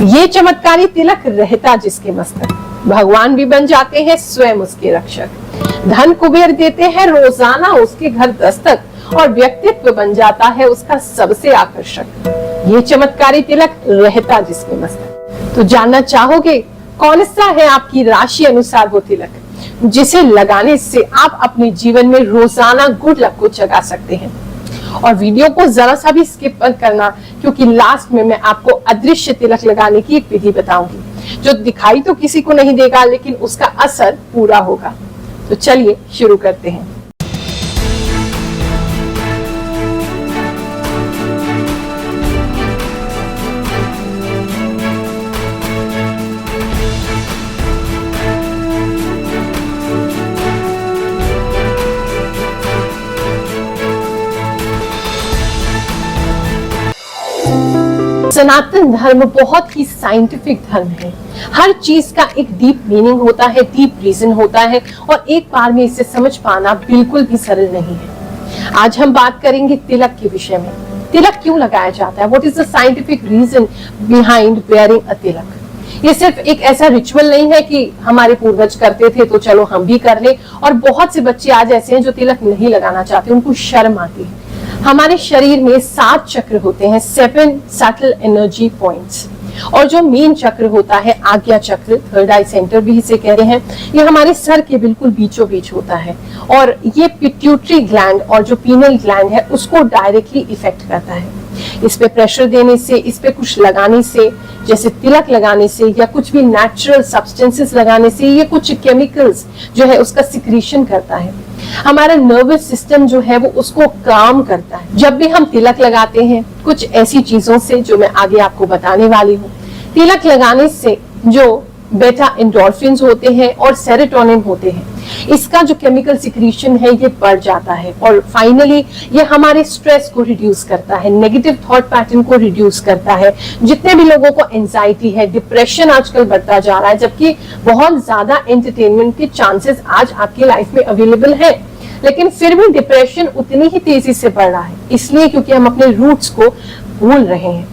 ये चमत्कारी तिलक रहता जिसके मस्तक, भगवान भी बन जाते हैं स्वयं उसके रक्षक। धन कुबेर देते हैं रोजाना उसके घर दस्तक, और व्यक्तित्व बन जाता है उसका सबसे आकर्षक। ये चमत्कारी तिलक रहता जिसके मस्तक। तो जानना चाहोगे कौन सा है आपकी राशि अनुसार वो तिलक, जिसे लगाने से आप अपने जीवन में रोजाना गुड लक को जगा सकते हैं। और वीडियो को जरा सा भी स्किप मत करना, क्योंकि लास्ट में मैं आपको अदृश्य तिलक लगाने की एक विधि बताऊंगी, जो दिखाई तो किसी को नहीं देगा, लेकिन उसका असर पूरा होगा। तो चलिए शुरू करते हैं। सनातन धर्म बहुत ही साइंटिफिक धर्म है। हर चीज का एक डीप मीनिंग होता है, डीप रीजन होता है, और एक बार में इसे समझ पाना बिल्कुल भी सरल नहीं है। आज हम बात करेंगे तिलक के विषय में। तिलक क्यों लगाया जाता है? What is the scientific reason behind wearing a tilak? ये सिर्फ एक ऐसा रिचुअल नहीं है कि हमारे पूर्वज करते थे तो चलो हम भी कर ले। और बहुत से बच्चे आज ऐसे हैं जो तिलक नहीं लगाना चाहते, उनको शर्म आती है। हमारे शरीर में 7 चक्र होते हैं, 7 सटल एनर्जी पॉइंट्स। और जो मेन चक्र होता है आज्ञा चक्र, थर्ड आई सेंटर भी इसे कह रहे हैं, ये हमारे सर के बिल्कुल बीचों बीच होता है। और ये पिट्यूटरी ग्लैंड और जो पीनल ग्लैंड है उसको डायरेक्टली इफेक्ट करता है। इस पे प्रेशर देने से, इस पे कुछ लगाने से, जैसे तिलक लगाने से या कुछ भी नेचुरल सब्सटेंसेस लगाने से, ये कुछ केमिकल्स जो है उसका सिक्रीशन करता है। हमारा नर्वस सिस्टम जो है वो उसको काम करता है। जब भी हम तिलक लगाते हैं कुछ ऐसी चीजों से जो मैं आगे आपको बताने वाली हूँ। तिलक लगाने से जो बेटा एंडोर्फिन्स होते हैं और सेरोटोनिन होते हैं, इसका जो केमिकल सिक्रीशन है ये बढ़ जाता है। और फाइनली ये हमारे स्ट्रेस को रिड्यूस करता है, नेगेटिव थॉट पैटर्न को रिड्यूस करता है। जितने भी लोगों को एंजाइटी है, डिप्रेशन आजकल बढ़ता जा रहा है, जबकि बहुत ज्यादा एंटरटेनमेंट के चांसेस आज आपकी लाइफ में अवेलेबल है, लेकिन फिर भी डिप्रेशन उतनी ही तेजी से बढ़ रहा है। इसलिए क्योंकि हम अपने रूट्स को भूल रहे हैं।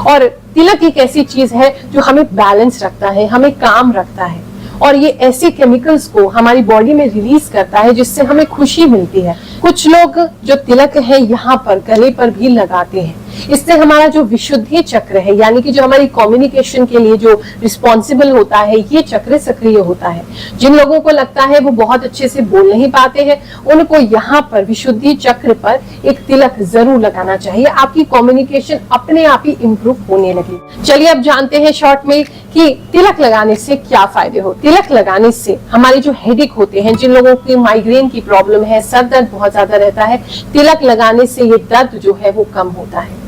और तिलक एक ऐसी चीज है जो हमें बैलेंस रखता है, हमें काम रखता है, और ये ऐसे केमिकल्स को हमारी बॉडी में रिलीज करता है जिससे हमें खुशी मिलती है। कुछ लोग जो तिलक है यहाँ पर गले पर भी लगाते हैं। इससे हमारा जो विशुद्धि चक्र है, यानी कि जो हमारी कम्युनिकेशन के लिए जो रिस्पॉन्सिबल होता है, ये चक्र सक्रिय होता है। जिन लोगों को लगता है वो बहुत अच्छे से बोल नहीं पाते हैं, उनको यहाँ पर विशुद्धि चक्र पर एक तिलक जरूर लगाना चाहिए। आपकी कम्युनिकेशन अपने आप ही इम्प्रूव होने लगी। चलिए अब जानते हैं शॉर्ट में कि तिलक लगाने से क्या फायदे होते। तिलक लगाने से हमारे जो हेडेक होते हैं, जिन लोगों की माइग्रेन की प्रॉब्लम है, सर दर्द बहुत ज्यादा रहता है, तिलक लगाने से ये दर्द जो है वो कम होता है।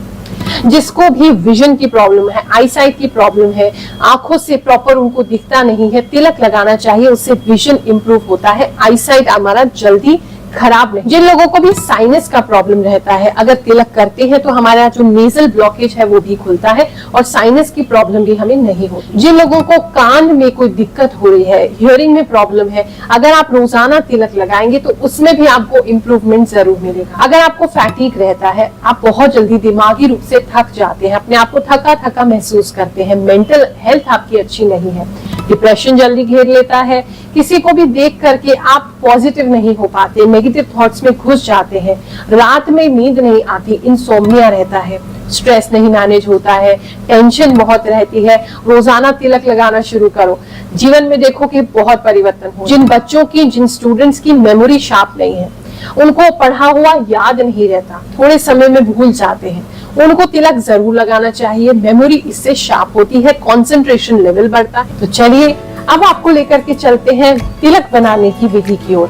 जिसको भी विजन की प्रॉब्लम है, आईसाइट की प्रॉब्लम है, आंखों से प्रॉपर उनको दिखता नहीं है, तिलक लगाना चाहिए, उससे विजन इंप्रूव होता है, आईसाइट हमारा जल्दी खराब नहीं। जिन लोगों को भी साइनस का प्रॉब्लम रहता है, अगर तिलक करते हैं तो हमारा जो नेजल ब्लॉकेज है वो भी खुलता है और साइनस की प्रॉब्लम भी हमें नहीं होती। जिन लोगों को कान में कोई दिक्कत हो रही है, हियरिंग में प्रॉब्लम है, अगर आप रोजाना तिलक लगाएंगे तो उसमें भी आपको इम्प्रूवमेंट जरूर मिलेगा। अगर आपको फैटीग रहता है, आप बहुत जल्दी दिमागी रूप से थक जाते हैं, अपने आप को थका थका महसूस करते हैं, मेंटल हेल्थ आपकी अच्छी नहीं है, डिप्रेशन जल्दी घेर लेता है, किसी को भी देख करके आप पॉजिटिव नहीं हो पाते, नेगेटिव थॉट्स में घुस जाते हैं, रात में नींद नहीं आती, इंसोम्निया रहता है, स्ट्रेस नहीं मैनेज होता है, टेंशन बहुत रहती है, रोजाना तिलक लगाना शुरू करो, जीवन में देखो कि बहुत परिवर्तन हो। जिन बच्चों की, जिन स्टूडेंट्स की मेमोरी शार्प नहीं है, उनको पढ़ा हुआ याद नहीं रहता, थोड़े समय में भूल जाते हैं, उनको तिलक जरूर लगाना चाहिए। मेमोरी इससे शार्प होती है, कंसंट्रेशन लेवल बढ़ता है। तो चलिए अब आपको लेकर के चलते हैं तिलक बनाने की विधि की ओर।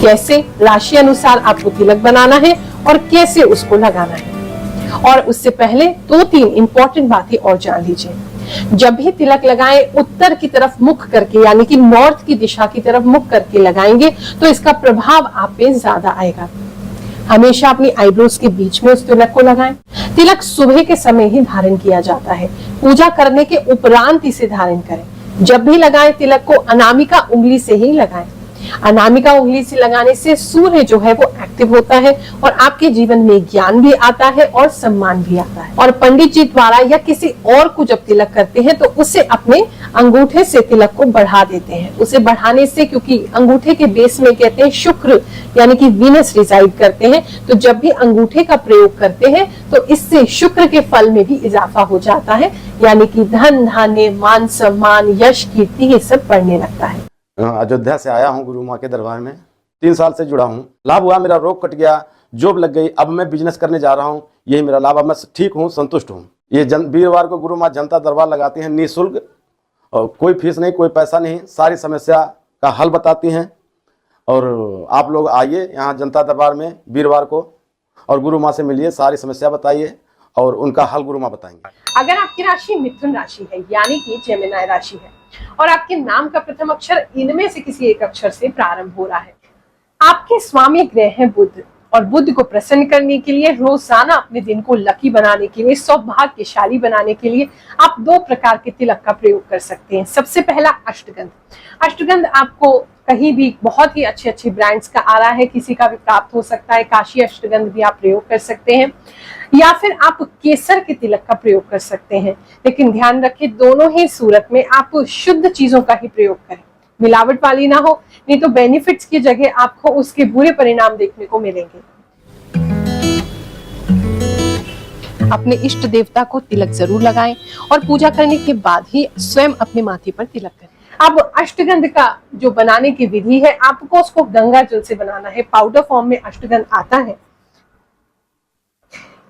कैसे राशि अनुसार आपको तिलक बनाना है और कैसे उसको लगाना है। और उससे पहले 2-3 इंपॉर्टेंट बातें और जान लीजिए। जब भी तिलक लगाएं, उत्तर की तरफ मुख करके, यानी कि नॉर्थ की दिशा की तरफ मुख करके लगाएंगे तो इसका प्रभाव आप पे ज्यादा आएगा। हमेशा अपनी आईब्रोज के बीच में उस तिलक को लगाएं। तिलक सुबह के समय ही धारण किया जाता है, पूजा करने के उपरांत इसे धारण करें। जब भी लगाएं तिलक को अनामिका उंगली से ही लगाएं। अनामिका उंगली से लगाने से सूर्य जो है वो एक्टिव पॉजिटिव होता है और आपके जीवन में ज्ञान भी आता है और सम्मान भी आता है। और पंडित जी द्वारा या किसी और को जब तिलक करते हैं तो उसे अपने अंगूठे से तिलक को बढ़ा देते हैं। उसे बढ़ाने से, क्योंकि अंगूठे के बेस में कहते हैं शुक्र यानी कि वीनस रिजाइड करते हैं, तो जब भी अंगूठे का प्रयोग करते हैं तो इससे शुक्र के फल में भी इजाफा हो जाता है, यानी कि धन धान्य मान सम्मान यश कीर्ति ये सब बढ़ने लगता है। अयोध्या से आया हूँ गुरु माँ के दरबार में, 3 साल से जुड़ा हूँ। लाभ हुआ, मेरा रोग कट गया, जॉब लग गई, अब मैं बिजनेस करने जा रहा हूँ, यही मेरा लाभ। अब मैं ठीक हूँ, संतुष्ट हूँ। ये वीरवार को गुरु माँ जनता दरबार लगाती हैं निःशुल्क, और कोई फीस नहीं, कोई पैसा नहीं, सारी समस्या का हल बताती हैं। और आप लोग आइए यहाँ जनता दरबार में वीरवार को और गुरु माँ से मिलिए, सारी समस्या बताइए और उनका हल गुरु माँ बताएंगे। अगर आपकी राशि मिथुन राशि है यानी कि जेमिनी राशि है और आपके नाम का प्रथम अक्षर इनमें से किसी एक अक्षर से प्रारंभ हो रहा है, आपके स्वामी ग्रह हैं बुध, और बुध को प्रसन्न करने के लिए, रोजाना अपने दिन को लकी बनाने के लिए, सौभाग्यशाली बनाने के लिए आप 2 प्रकार के तिलक का प्रयोग कर सकते हैं। सबसे पहला अष्टगंध। अष्टगंध आपको कहीं भी बहुत ही अच्छे ब्रांड्स का आ रहा है, किसी का भी प्राप्त हो सकता है। काशी अष्टगंध भी आप प्रयोग कर सकते हैं, या फिर आप केसर के तिलक का प्रयोग कर सकते हैं। लेकिन ध्यान रखें, दोनों ही सूरत में आप शुद्ध चीजों का ही प्रयोग करें, मिलावट वाली ना हो, नहीं तो बेनिफिट्स की जगह आपको उसके बुरे परिणाम देखने को मिलेंगे। अपने इष्ट देवता को तिलक जरूर लगाएं और पूजा करने के बाद ही स्वयं अपने माथे पर तिलक करें। अब अष्टगंध का जो बनाने की विधि है, आपको उसको गंगा जल से बनाना है। पाउडर फॉर्म में अष्टगंध आता है,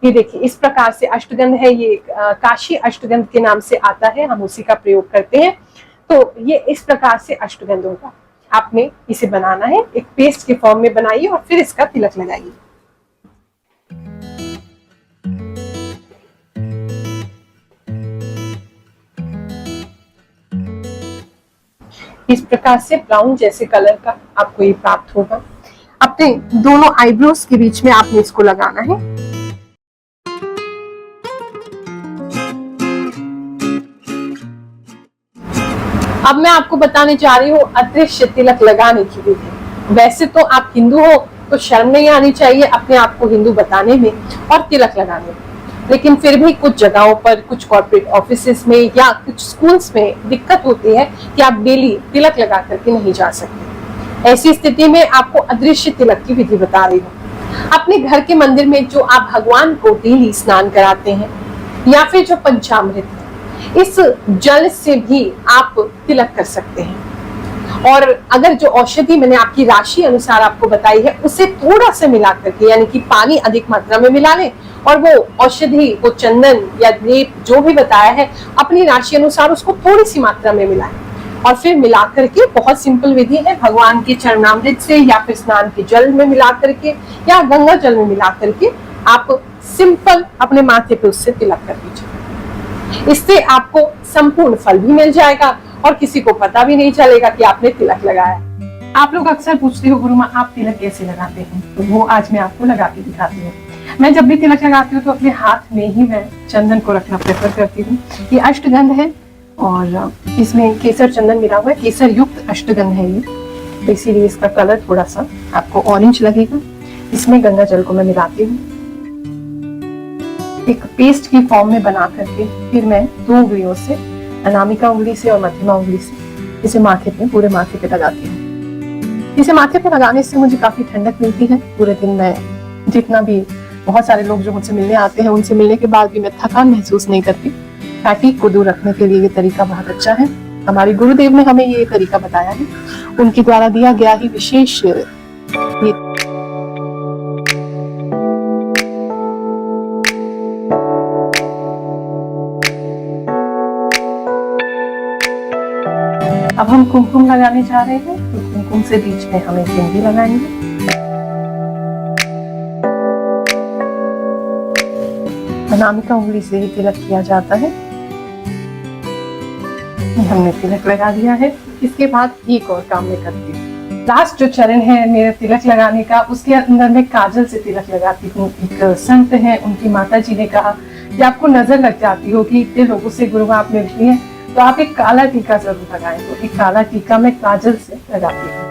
ये देखिए इस प्रकार से अष्टगंध है। ये काशी अष्टगंध के नाम से आता है, हम उसी का प्रयोग करते हैं। तो ये इस प्रकार से अष्टगंध होगा। आपने इसे बनाना है, एक पेस्ट के फॉर्म में बनाइए और फिर इसका तिलक लगाइए। इस प्रकार से ब्राउन जैसे कलर का आपको ये प्राप्त होगा। अपने दोनों आईब्रोज के बीच में आपने इसको लगाना है। अब मैं आपको बताने जा रही हूँ अदृश्य तिलक लगाने की विधि। वैसे तो आप हिंदू हो तो शर्म नहीं आनी चाहिए अपने आप को हिंदू बताने में और तिलक लगाने में, लेकिन फिर भी कुछ जगहों पर, कुछ कॉर्पोरेट ऑफिसेस में या कुछ स्कूल्स में दिक्कत होती है कि आप डेली तिलक लगा करके नहीं जा सकते। ऐसी स्थिति में आपको अदृश्य तिलक की विधि बता रही हूँ। अपने घर के मंदिर में जो आप भगवान को डेली स्नान कराते हैं या फिर जो पंचामृत है, इस जल से भी आप तिलक कर सकते हैं। और अगर जो औषधि मैंने आपकी राशि अनुसार आपको बताई है उसे थोड़ा सा मिला करके, यानी कि पानी अधिक मात्रा में मिला लें और वो औषधि, वो चंदन या लेप जो भी बताया है अपनी राशि अनुसार उसको थोड़ी सी मात्रा में मिलाएं और फिर मिला करके, बहुत सिंपल विधि है, भगवान के चरणामृत से या फिर स्नान के जल में मिला करके या गंगा जल में मिला करके आप सिंपल अपने माथे पे उससे तिलक कर दीजिए। इससे आपको संपूर्ण फल भी मिल जाएगा और किसी को पता भी नहीं चलेगा कि आपने तिलक लगाया। आप लोग अक्सर पूछते हो गुरु माँ आप तिलक कैसे लगाते हैं, तो वो आज मैं आपको लगा के दिखाती हूँ। मैं जब भी तिलक लगाती हूँ तो अपने हाथ में ही मैं चंदन को रखना प्रेफर करती हूँ। ये अष्टगंध है और इसमें केसर चंदन मिला हुआ है, केसर युक्त अष्टगंध है ये, तो इसीलिए इसका कलर थोड़ा सा आपको ऑरेंज लगेगा। इसमें गंगा जल को मैं मिलाती हूँ एक पेस्ट की फॉर्म में बना करके, फिर मैं 2 उंगलियों से, अनामिका उंगली से और मध्यमा उंगली से इसे माथे पे, पूरे माथे पे लगाती हूँ। इसे माथे पे लगाने से मुझे काफी ठंडक मिलती है। पूरे दिन में जितना भी, बहुत सारे लोग जो मुझसे मिलने आते हैं उनसे मिलने के बाद भी मैं थकान महसूस नहीं करती। फैटिक को दूर रखने के लिए ये तरीका बहुत अच्छा है। हमारे गुरुदेव ने हमें ये तरीका बताया है, उनके द्वारा दिया गया ही विशेष ये। अब हम कुमकुम लगाने जा रहे हैं, तो कुमकुम से बीच में हम एक बिंदी लगाएंगे। अनामिका उंगली से ही तिलक किया जाता है। हमने तिलक लगा दिया है। इसके बाद एक और काम मैं करती हूँ। लास्ट जो चरण है मेरे तिलक लगाने का, उसके अंदर मैं काजल से तिलक लगाती हूँ। एक संत है, उनकी माता जी ने कहा कि आपको नजर लग जाती हो कि इतने लोगों से गुरु आप मिलती हैं, तो आप एक काला टीका जरूर लगाएं। तो एक काला टीका मैं काजल से लगाती हूँ।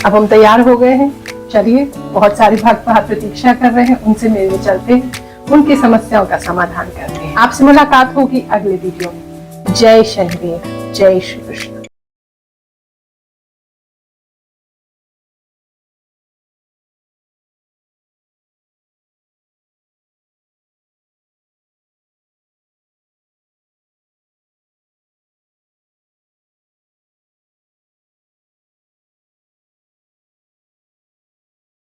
अब हम तैयार हो गए हैं, चलिए बहुत सारे भक्त बाहर प्रतीक्षा कर रहे हैं, उनसे मिलने चलते हैं, उनकी समस्याओं का समाधान करते हैं। आपसे मुलाकात होगी अगले वीडियो में। जय शनिदेव, जय श्री कृष्ण।